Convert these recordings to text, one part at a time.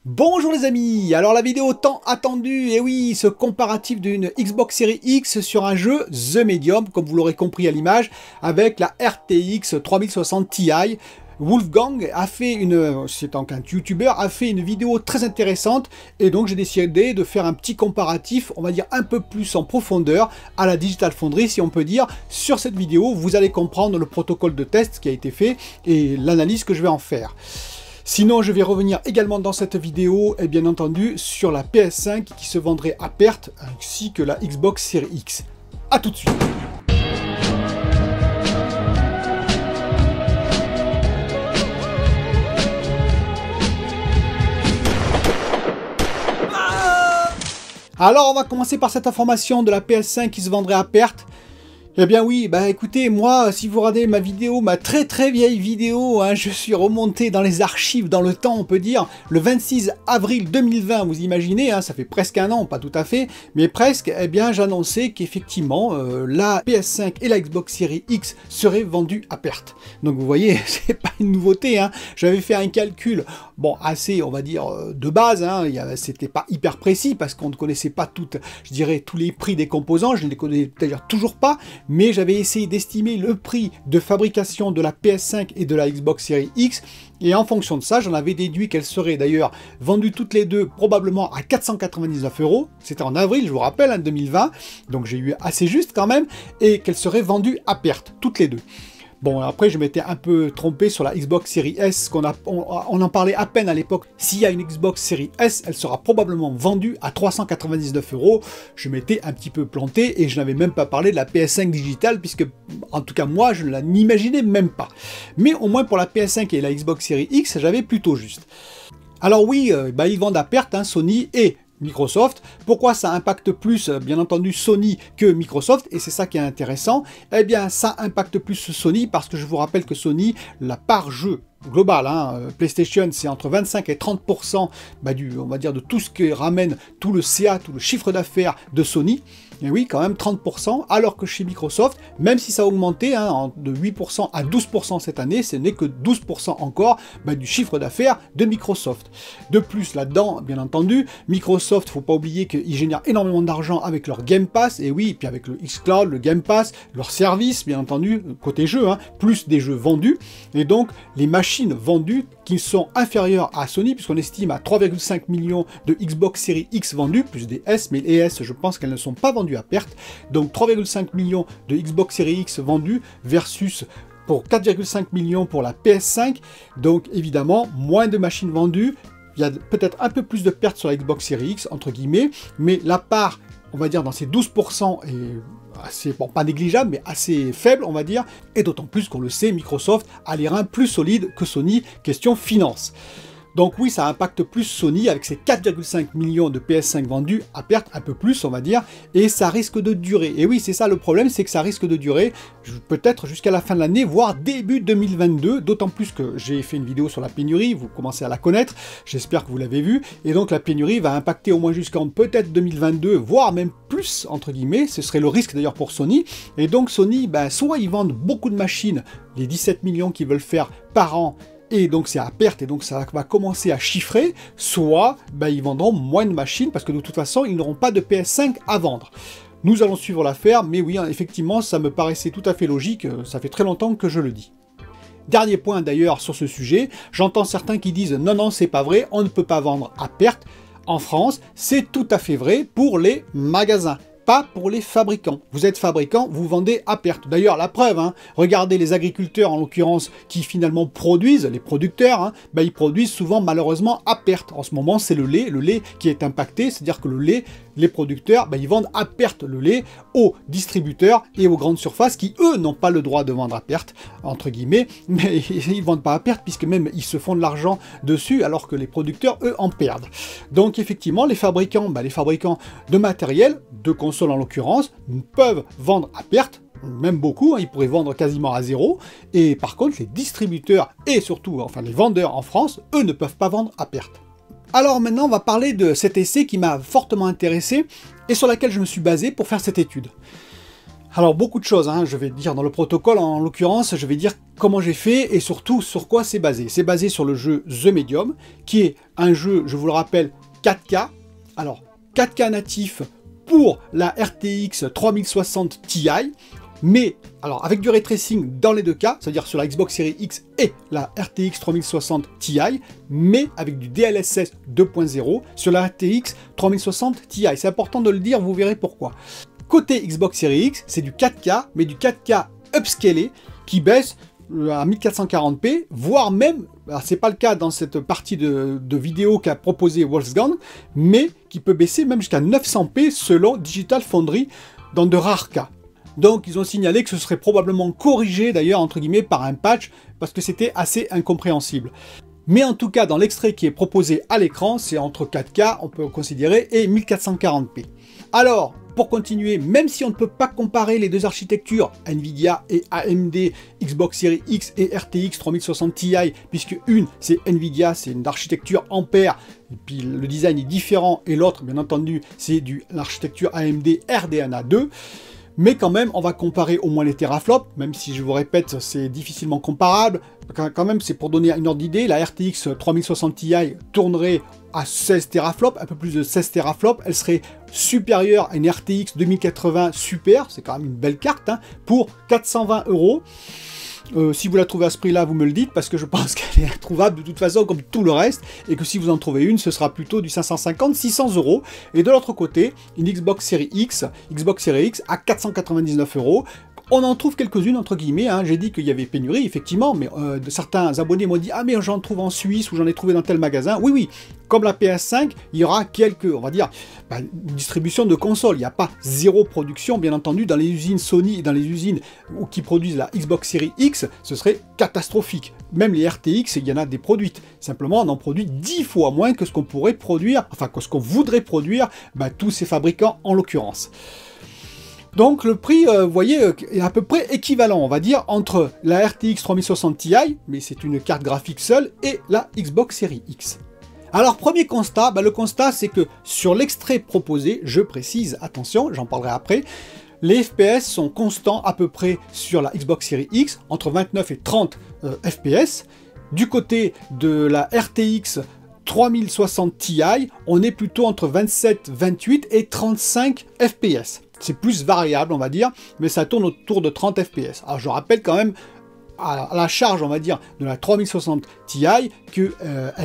Bonjour les amis, alors la vidéo tant attendue, et oui, ce comparatif d'une Xbox Series X sur un jeu The Medium, comme vous l'aurez compris à l'image, avec la RTX 3060 Ti. Wolfgang a fait c'est donc un YouTuber, a fait une vidéo très intéressante, et donc j'ai décidé de faire un petit comparatif, on va dire un peu plus en profondeur, à la Digital Foundry, si on peut dire. Sur cette vidéo, vous allez comprendre le protocole de test qui a été fait, et l'analyse que je vais en faire. Sinon, je vais revenir également dans cette vidéo, et bien entendu, sur la PS5 qui se vendrait à perte, ainsi que la Xbox Series X. A tout de suite. Alors, on va commencer par cette information de la PS5 qui se vendrait à perte. Eh bien oui, bah écoutez, moi, si vous regardez ma vidéo, ma très vieille vidéo, hein, je suis remonté dans les archives, dans le temps, on peut dire, le 26 avril 2020, vous imaginez, hein, ça fait presque un an, pas tout à fait, mais presque, eh bien j'annonçais qu'effectivement, la PS5 et la Xbox Series X seraient vendues à perte. Donc vous voyez, c'est pas une nouveauté, hein. J'avais fait un calcul, bon, assez, on va dire, de base, hein, c'était pas hyper précis, parce qu'on ne connaissait pas je dirais, tous les prix des composants, je ne les connais d'ailleurs toujours pas, mais j'avais essayé d'estimer le prix de fabrication de la PS5 et de la Xbox Series X, et en fonction de ça, j'en avais déduit qu'elles seraient d'ailleurs vendues toutes les deux probablement à 499 €, c'était en avril, je vous rappelle, en 2020, donc j'ai eu assez juste quand même, et qu'elles seraient vendues à perte, toutes les deux. Bon, après, je m'étais un peu trompé sur la Xbox Series S, on en parlait à peine à l'époque. S'il y a une Xbox Series S, elle sera probablement vendue à 399 €. Je m'étais un petit peu planté et je n'avais même pas parlé de la PS5 digitale, puisque, en tout cas, moi, je ne l'imaginais même pas. Mais au moins pour la PS5 et la Xbox Series X, j'avais plutôt juste. Alors oui, ils vendent à perte, hein, Sony et Microsoft. Pourquoi ça impacte plus, bien entendu, Sony que Microsoft? Et c'est ça qui est intéressant. Eh bien, ça impacte plus Sony parce que je vous rappelle que Sony, la part jeu global, hein, PlayStation, c'est entre 25 et 30% on va dire, de tout ce que ramène tout le CA, tout le chiffre d'affaires de Sony. Et oui, quand même 30%, alors que chez Microsoft, même si ça a augmenté de 8% à 12% cette année, ce n'est que 12% encore du chiffre d'affaires de Microsoft. De plus, là-dedans, bien entendu, Microsoft, faut pas oublier qu'ils génèrent énormément d'argent avec leur Game Pass, et oui, puis avec le xCloud, le Game Pass, leur service, bien entendu, côté jeu, hein, plus des jeux vendus, et donc les machines vendues qui sont inférieures à Sony, puisqu'on estime à 3,5 millions de Xbox Series X vendues, plus des S, mais les S, je pense qu'elles ne sont pas vendues à perte. Donc 3,5 millions de Xbox Series X vendues versus pour 4,5 millions pour la PS5. Donc évidemment, moins de machines vendues. Il y a peut-être un peu plus de pertes sur la Xbox Series X, entre guillemets, mais la part, on va dire, dans ces 12% est assez, bon, pas négligeable, mais assez faible, on va dire, et d'autant plus qu'on le sait, Microsoft a les reins plus solides que Sony, question finance. Donc oui, ça impacte plus Sony avec ses 4,5 millions de PS5 vendus à perte, un peu plus on va dire, et ça risque de durer. Et oui, c'est ça le problème, c'est que ça risque de durer peut-être jusqu'à la fin de l'année, voire début 2022, d'autant plus que j'ai fait une vidéo sur la pénurie, vous commencez à la connaître, j'espère que vous l'avez vu, et donc la pénurie va impacter au moins jusqu'en peut-être 2022, voire même plus, entre guillemets, ce serait le risque d'ailleurs pour Sony, et donc Sony, soit ils vendent beaucoup de machines, les 17 millions qu'ils veulent faire par an, et donc c'est à perte, et donc ça va commencer à chiffrer, soit ils vendront moins de machines, parce que de toute façon, ils n'auront pas de PS5 à vendre. Nous allons suivre l'affaire, mais oui, effectivement, ça me paraissait tout à fait logique, ça fait très longtemps que je le dis. Dernier point d'ailleurs sur ce sujet, j'entends certains qui disent « Non, non, c'est pas vrai, on ne peut pas vendre à perte ». En France, c'est tout à fait vrai pour les magasins. Pas pour les fabricants. Vous êtes fabricant, vous vendez à perte. D'ailleurs, la preuve, hein, regardez les agriculteurs, en l'occurrence, qui finalement produisent, les producteurs, hein, ils produisent souvent malheureusement à perte. En ce moment, c'est le lait qui est impacté, c'est-à-dire que le lait, les producteurs, ils vendent à perte le lait aux distributeurs et aux grandes surfaces qui, eux, n'ont pas le droit de vendre à perte, entre guillemets, mais ils ne vendent pas à perte puisque même ils se font de l'argent dessus alors que les producteurs, eux, en perdent. Donc, effectivement, les fabricants de matériel, de consoles en l'occurrence, peuvent vendre à perte, même beaucoup, hein, ils pourraient vendre quasiment à zéro, et par contre, les distributeurs et surtout, enfin les vendeurs en France, eux ne peuvent pas vendre à perte. Alors maintenant, on va parler de cet essai qui m'a fortement intéressé et sur laquelle je me suis basé pour faire cette étude. Alors beaucoup de choses, hein, je vais dire dans le protocole, en l'occurrence, je vais dire comment j'ai fait et surtout sur quoi c'est basé. C'est basé sur le jeu The Medium, qui est un jeu, je vous le rappelle, 4K. Alors 4K natif pour la RTX 3060 Ti, mais alors avec du ray tracing dans les deux cas, c'est-à-dire sur la Xbox Series X et la RTX 3060 Ti, mais avec du DLSS 2.0 sur la RTX 3060 Ti. C'est important de le dire, vous verrez pourquoi. Côté Xbox Series X, c'est du 4K, mais du 4K upscalé qui baisse à 1440p, voire même, alors c'est pas le cas dans cette partie de vidéo qu'a proposé Wolfgang, mais qui peut baisser même jusqu'à 900p selon Digital Foundry dans de rares cas. Donc ils ont signalé que ce serait probablement corrigé d'ailleurs entre guillemets par un patch parce que c'était assez incompréhensible. Mais en tout cas dans l'extrait qui est proposé à l'écran, c'est entre 4K on peut considérer et 1440p. Alors pour continuer, même si on ne peut pas comparer les deux architectures, Nvidia et AMD, Xbox Series X et RTX 3060 Ti, puisque une c'est Nvidia, c'est une architecture Ampere, et puis le design est différent, et l'autre bien entendu c'est l'architecture AMD RDNA 2. Mais quand même, on va comparer au moins les teraflops, même si je vous répète, c'est difficilement comparable. Quand même, c'est pour donner une ordre d'idée, la RTX 3060 Ti tournerait à 16 teraflops, un peu plus de 16 teraflops. Elle serait supérieure à une RTX 2080 Super, c'est quand même une belle carte, hein, pour 420 €. Si vous la trouvez à ce prix-là, vous me le dites, parce que je pense qu'elle est introuvable de toute façon, comme tout le reste, et que si vous en trouvez une, ce sera plutôt du 550-600 €. Et de l'autre côté, une Xbox Series X à 499 €. On en trouve quelques-unes, entre guillemets, hein. J'ai dit qu'il y avait pénurie, effectivement, mais de certains abonnés m'ont dit « Ah, mais j'en trouve en Suisse, ou j'en ai trouvé dans tel magasin. » Oui, oui, comme la PS5, il y aura quelques, on va dire, une distribution de consoles. Il n'y a pas zéro production, bien entendu, dans les usines Sony et dans les usines qui produisent la Xbox Series X, ce serait catastrophique. Même les RTX, il y en a des produites. Simplement, on en produit 10 fois moins que ce qu'on pourrait produire, enfin, que ce qu'on voudrait produire, tous ces fabricants en l'occurrence. Donc le prix, vous voyez, est à peu près équivalent, on va dire, entre la RTX 3060 Ti, mais c'est une carte graphique seule, et la Xbox Series X. Alors premier constat, le constat c'est que sur l'extrait proposé, je précise, attention, j'en parlerai après, les FPS sont constants à peu près sur la Xbox Series X, entre 29 et 30 FPS. Du côté de la RTX 3060 Ti, on est plutôt entre 27, 28 et 35 FPS. C'est plus variable, on va dire, mais ça tourne autour de 30 FPS. Alors je rappelle quand même à la charge, on va dire, de la 3060 Ti qu'elle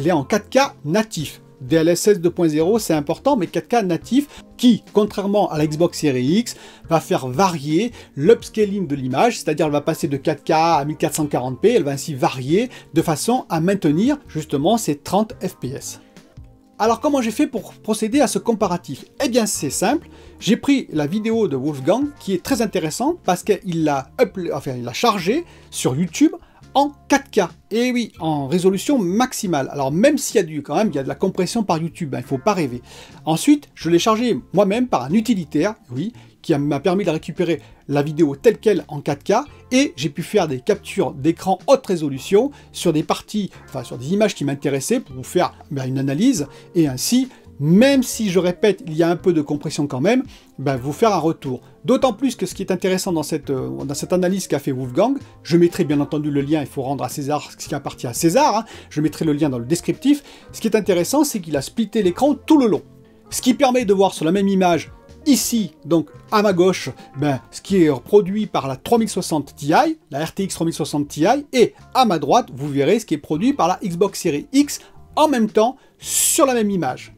est en 4K natif. DLSS 2.0, c'est important, mais 4K natif qui, contrairement à la Xbox Series X, va faire varier l'upscaling de l'image, c'est-à-dire elle va passer de 4K à 1440p, elle va ainsi varier de façon à maintenir justement ces 30 FPS. Alors comment j'ai fait pour procéder à ce comparatif? Eh bien c'est simple, j'ai pris la vidéo de Wolfgang qui est très intéressante parce qu'il l'a chargé sur YouTube en 4K, et oui, en résolution maximale. Alors même s'il y a il y a de la compression par YouTube, il ne faut pas rêver. Ensuite, je l'ai chargé moi-même par un utilitaire, oui, qui m'a permis de récupérer la vidéo telle qu'elle en 4K, et j'ai pu faire des captures d'écran haute résolution sur des parties, sur des images qui m'intéressaient pour vous faire une analyse, et ainsi, même si je répète, il y a un peu de compression quand même, vous faire un retour. D'autant plus que ce qui est intéressant dans cette analyse qu'a fait Wolfgang, je mettrai bien entendu le lien, il faut rendre à César ce qui appartient à César, hein, je mettrai le lien dans le descriptif. Ce qui est intéressant, c'est qu'il a splitté l'écran tout le long. Ce qui permet de voir sur la même image, ici, donc à ma gauche, ce qui est produit par la 3060 Ti, la RTX 3060 Ti, et à ma droite, vous verrez ce qui est produit par la Xbox Series X en même temps sur la même image.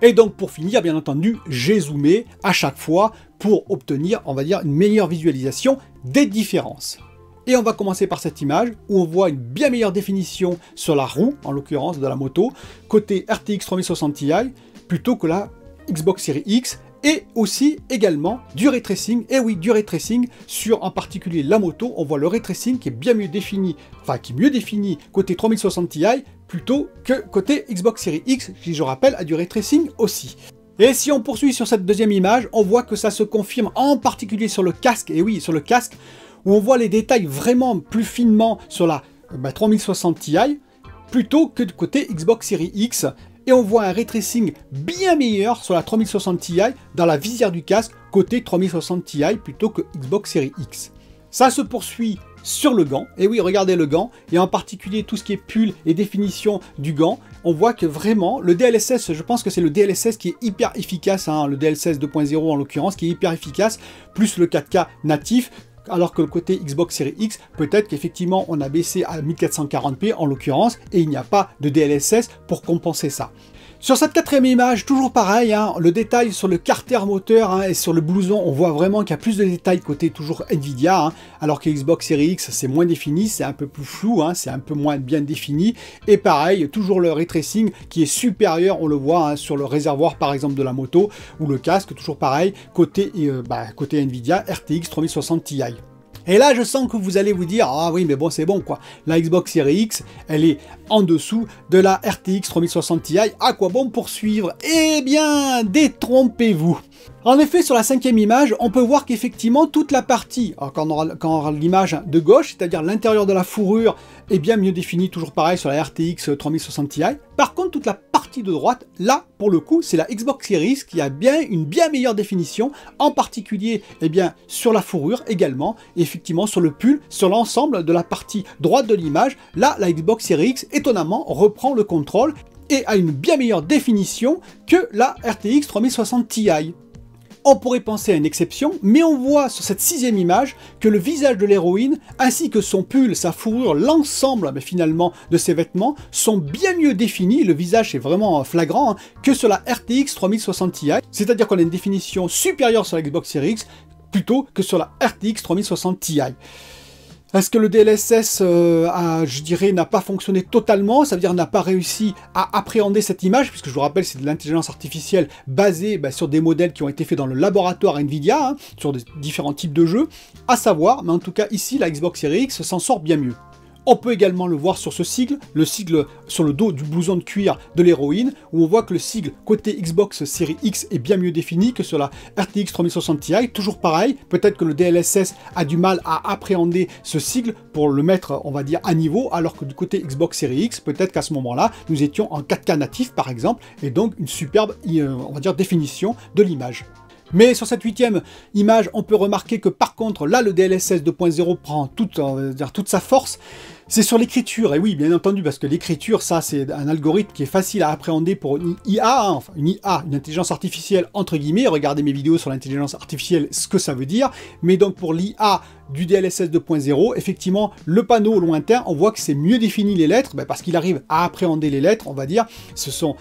Et donc pour finir, bien entendu, j'ai zoomé à chaque fois pour obtenir, on va dire, une meilleure visualisation des différences. Et on va commencer par cette image où on voit une bien meilleure définition sur la roue, en l'occurrence de la moto, côté RTX 3060 Ti, plutôt que la Xbox Series X, et aussi également du ray tracing, et oui, du ray tracing sur en particulier la moto. On voit le ray tracing qui est bien mieux défini, qui est mieux défini côté 3060 Ti plutôt que côté Xbox Series X, qui je rappelle a du ray tracing aussi. Et si on poursuit sur cette deuxième image, on voit que ça se confirme en particulier sur le casque, et oui, sur le casque, où on voit les détails vraiment plus finement sur la 3060 Ti, plutôt que du côté Xbox Series X. et on voit un ray tracing bien meilleur sur la 3060 Ti dans la visière du casque côté 3060 Ti plutôt que Xbox Series X. Ça se poursuit sur le gant, et oui, regardez le gant, et en particulier tout ce qui est pull et définition du gant, on voit que vraiment, le DLSS, je pense que c'est le DLSS qui est hyper efficace, hein, le DLSS 2.0 en l'occurrence, qui est hyper efficace, plus le 4K natif, alors que le côté Xbox Series X, peut-être qu'effectivement on a baissé à 1440p en l'occurrence, et il n'y a pas de DLSS pour compenser ça. Sur cette quatrième image, toujours pareil, hein, le détail sur le carter moteur hein, et sur le blouson, on voit vraiment qu'il y a plus de détails côté toujours Nvidia, hein, alors que Xbox Series X c'est moins défini, c'est un peu plus flou, hein, c'est un peu moins bien défini, et pareil, toujours le ray tracing qui est supérieur, on le voit hein, sur le réservoir par exemple de la moto, ou le casque, toujours pareil, côté Nvidia RTX 3060 Ti. Et là, je sens que vous allez vous dire, ah oui, mais bon, c'est bon, quoi. La Xbox Series X, elle est en dessous de la RTX 3060 Ti. À quoi bon poursuivre? Eh bien, détrompez-vous. En effet, sur la cinquième image, on peut voir qu'effectivement, toute la partie, quand on aura l'image de gauche, c'est-à-dire l'intérieur de la fourrure, est bien mieux définie, toujours pareil, sur la RTX 3060 Ti. Par contre, toute la partie de droite, là, pour le coup, c'est la Xbox Series X qui a une bien meilleure définition, en particulier, eh bien, sur la fourrure également, et effectivement, sur le pull, sur l'ensemble de la partie droite de l'image. Là, la Xbox Series X, étonnamment, reprend le contrôle et a une bien meilleure définition que la RTX 3060 Ti. On pourrait penser à une exception, mais on voit sur cette sixième image que le visage de l'héroïne, ainsi que son pull, sa fourrure, l'ensemble finalement de ses vêtements, sont bien mieux définis, le visage est vraiment flagrant, hein, que sur la RTX 3060 Ti, c'est-à-dire qu'on a une définition supérieure sur la Xbox Series X, plutôt que sur la RTX 3060 Ti. Est-ce que le DLSS, je dirais, n'a pas fonctionné totalement? Ça veut dire n'a pas réussi à appréhender cette image, puisque je vous rappelle, c'est de l'intelligence artificielle basée sur des modèles qui ont été faits dans le laboratoire Nvidia, hein, sur différents types de jeux, à savoir, mais en tout cas ici, la Xbox Series X s'en sort bien mieux. On peut également le voir sur ce sigle, le sigle sur le dos du blouson de cuir de l'héroïne, où on voit que le sigle côté Xbox Series X est bien mieux défini que sur la RTX 3060 Ti. Toujours pareil, peut-être que le DLSS a du mal à appréhender ce sigle pour le mettre, on va dire, à niveau, alors que du côté Xbox Series X, peut-être qu'à ce moment-là, nous étions en 4K natif par exemple, et donc une superbe, on va dire, définition de l'image. Mais sur cette huitième image, on peut remarquer que par contre, là, le DLSS 2.0 prend toute sa force. C'est sur l'écriture, et oui, bien entendu, parce que l'écriture, ça, c'est un algorithme qui est facile à appréhender pour une IA, hein, enfin une IA, une intelligence artificielle, entre guillemets. Regardez mes vidéos sur l'intelligence artificielle, ce que ça veut dire. Mais donc, pour l'IA du DLSS 2.0, effectivement, le panneau au lointain, on voit que c'est mieux défini les lettres, parce qu'il arrive à appréhender les lettres, on va dire. Ce sont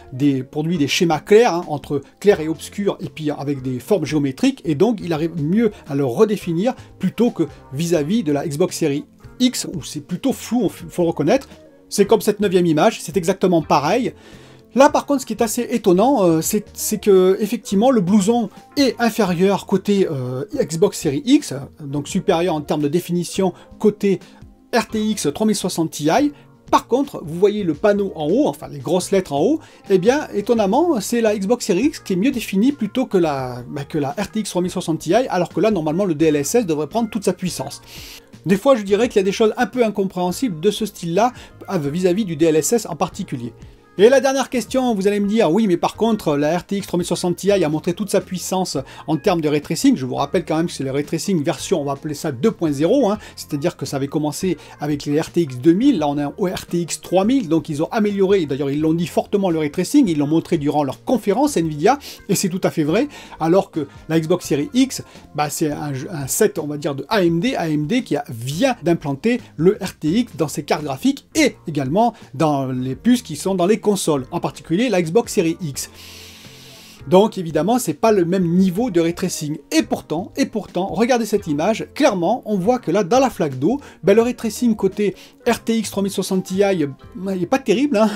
pour lui des schémas clairs, hein, entre clair et obscur, et puis avec des formes géométriques, et donc il arrive mieux à le redéfinir, plutôt que vis-à-vis de la Xbox Series X, où c'est plutôt flou, il faut le reconnaître. C'est comme cette neuvième image, c'est exactement pareil. Là par contre, ce qui est assez étonnant, c'est que effectivement le blouson est inférieur côté Xbox Series X, donc supérieur en termes de définition côté RTX 3060 Ti. Par contre, vous voyez le panneau en haut, enfin les grosses lettres en haut, eh bien étonnamment, c'est la Xbox Series X qui est mieux définie plutôt que la RTX 3060 Ti, alors que là normalement le DLSS devrait prendre toute sa puissance. Des fois, je dirais qu'il y a des choses un peu incompréhensibles de ce style-là, vis-à-vis du DLSS en particulier. Et la dernière question, vous allez me dire, oui, mais par contre, la RTX 3060 Ti a montré toute sa puissance en termes de ray tracing. Je vous rappelle quand même que c'est le ray tracing version, on va appeler ça 2.0, hein, c'est-à-dire que ça avait commencé avec les RTX 2000, là on est au RTX 3000, donc ils ont amélioré, d'ailleurs ils l'ont dit fortement le ray tracing, ils l'ont montré durant leur conférence Nvidia, et c'est tout à fait vrai, alors que la Xbox Series X, c'est un set, on va dire, de AMD qui vient d'implanter le RTX dans ses cartes graphiques, et également dans les puces qui sont dans les consoles, en particulier la Xbox Series X. Donc évidemment, c'est pas le même niveau de ray tracing. Et pourtant, regardez cette image, clairement, on voit que là, dans la flaque d'eau, le ray tracing côté RTX 3060 Ti, il n'est pas terrible, hein.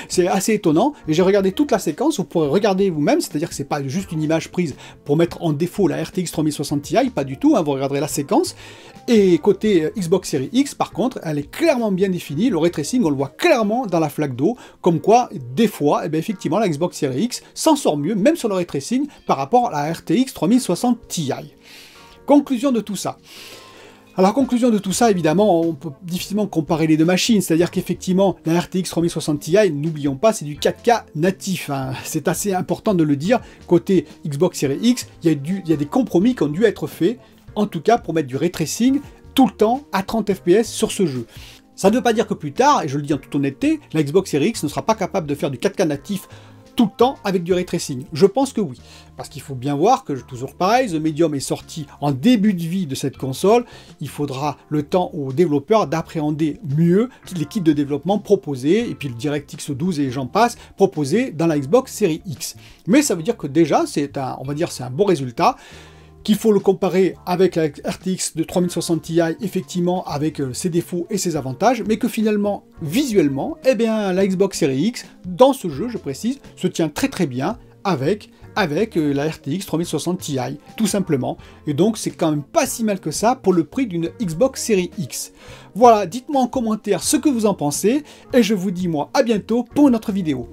C'est assez étonnant. Et j'ai regardé toute la séquence, vous pourrez regarder vous-même, c'est-à-dire que c'est pas juste une image prise pour mettre en défaut la RTX 3060 Ti, pas du tout, hein, vous regarderez la séquence. Et côté Xbox Series X, par contre, elle est clairement bien définie, le ray tracing, on le voit clairement dans la flaque d'eau, comme quoi, des fois, effectivement, la Xbox Series X s'en sort mieux, même sur le ray tracing, par rapport à la RTX 3060 Ti. Conclusion de tout ça. Alors, conclusion de tout ça, évidemment, on peut difficilement comparer les deux machines, c'est-à-dire qu'effectivement, la RTX 3060 Ti, n'oublions pas, c'est du 4K natif, hein. C'est assez important de le dire. Côté Xbox Series X, il y a des compromis qui ont dû être faits, en tout cas pour mettre du ray tracing tout le temps à 30 fps sur ce jeu. Ça ne veut pas dire que plus tard, et je le dis en toute honnêteté, la Xbox Series X ne sera pas capable de faire du 4K natif tout le temps avec du ray tracing. Je pense que oui. Parce qu'il faut bien voir que, toujours pareil, The Medium est sorti en début de vie de cette console. Il faudra le temps aux développeurs d'appréhender mieux les kits de développement proposés, et puis le DirectX 12 et j'en passe, proposés dans la Xbox Series X. Mais ça veut dire que déjà, c'est un bon résultat, qu'il faut le comparer avec la RTX de 3060 Ti, effectivement, avec ses défauts et ses avantages, mais que finalement, visuellement, eh bien, la Xbox Series X, dans ce jeu, je précise, se tient très très bien avec la RTX 3060 Ti, tout simplement. Et donc, c'est quand même pas si mal que ça pour le prix d'une Xbox Series X. Voilà, dites-moi en commentaire ce que vous en pensez, et je vous dis, moi, à bientôt pour une autre vidéo.